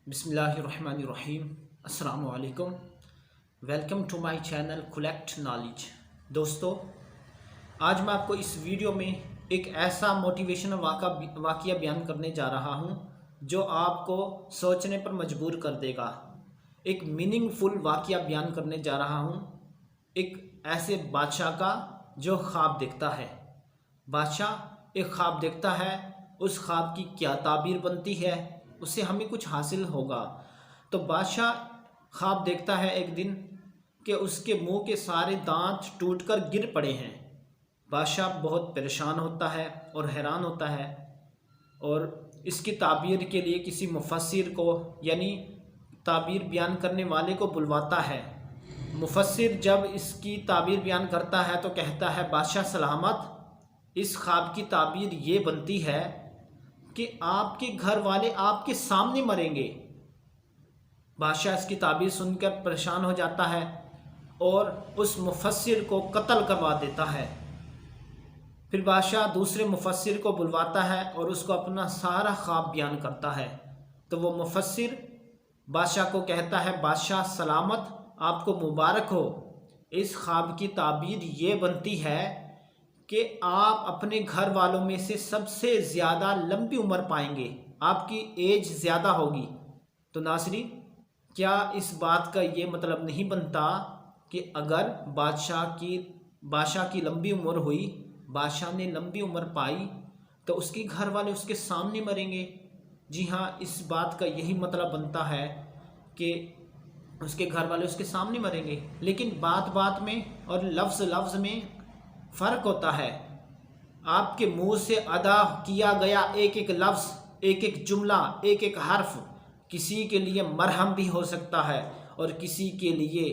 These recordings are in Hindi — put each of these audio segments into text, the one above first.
बिस्मिल्लाहिर्रहमानिर्रहीम। अस्सलामु अलैकुम। Welcome to my channel collect knowledge. दोस्तों, आज मैं आपको इस वीडियो में एक ऐसा मोटिवेशनल वाक़या बयान करने जा रहा हूं जो आपको सोचने पर मजबूर कर देगा। एक मीनिंगफुल वाक़या बयान करने जा रहा हूं, एक ऐसे बादशाह का जो ख्वाब देखता है। बादशाह एक ख्वाब देखता है, उस ख्वाब की क्या ताबीर बनती है, उससे हमें कुछ हासिल होगा। तो बादशाह ख्वाब देखता है एक दिन कि उसके मुंह के सारे दांत टूटकर गिर पड़े हैं। बादशाह बहुत परेशान होता है और हैरान होता है और इसकी ताबीर के लिए किसी मुफस्सिर को यानी ताबीर बयान करने वाले को बुलवाता है। मुफस्सिर जब इसकी ताबीर बयान करता है तो कहता है, बादशाह सलामत, इस ख्वाब की ताबीर ये बनती है कि आपके घर वाले आपके सामने मरेंगे। बादशाह इसकी ताबीर सुनकर परेशान हो जाता है और उस मुफस्सिर को कत्ल करवा देता है। फिर बादशाह दूसरे मुफस्सिर को बुलवाता है और उसको अपना सारा ख्वाब बयान करता है। तो वो मुफस्सिर बादशाह को कहता है, बादशाह सलामत, आपको मुबारक हो। इस ख्वाब की ताबीर ये बनती है कि आप अपने घर वालों में से सबसे ज़्यादा लंबी उम्र पाएंगे, आपकी एज ज़्यादा होगी। तो नाज़रीन, क्या इस बात का ये मतलब नहीं बनता कि अगर बादशाह की लंबी उम्र हुई, बादशाह ने लंबी उम्र पाई, तो उसके घर वाले उसके सामने मरेंगे। जी हाँ, इस बात का यही मतलब बनता है कि उसके घर वाले उसके सामने मरेंगे। लेकिन बात बात में और लफ्ज़ लफ्ज़ में फ़र्क होता है। आपके मुंह से अदा किया गया एक एक लफ्ज़, एक एक जुमला, एक एक हर्फ किसी के लिए मरहम भी हो सकता है और किसी के लिए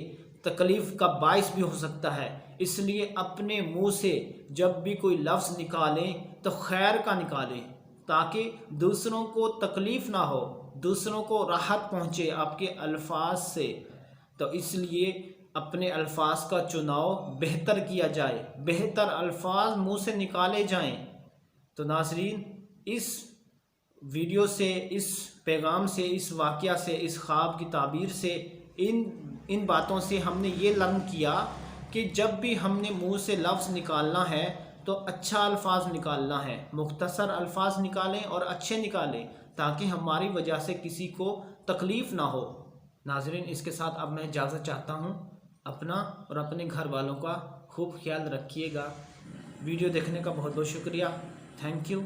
तकलीफ़ का बाइस भी हो सकता है। इसलिए अपने मुंह से जब भी कोई लफ्ज़ निकालें तो खैर का निकालें, ताकि दूसरों को तकलीफ़ ना हो, दूसरों को राहत पहुँचे आपके अल्फाज से। तो इसलिए अपने अल्फाज का चुनाव बेहतर किया जाए, बेहतर अल्फाज मुंह से निकाले जाएं। तो नाज़रीन, इस वीडियो से, इस पैगाम से, इस वाक़या से, इस ख्वाब की ताबीर से, इन बातों से हमने ये लर्न किया कि जब भी हमने मुंह से लफ्ज़ निकालना है तो अच्छा अल्फाज निकालना है, मुख्तसर अल्फाज निकालें और अच्छे निकालें, ताकि हमारी वजह से किसी को तकलीफ़ ना हो। नाज़रीन, इसके साथ अब मैं इजाज़त चाहता हूँ। अपना और अपने घर वालों का खूब ख्याल रखिएगा। वीडियो देखने का बहुत बहुत शुक्रिया। Thank you.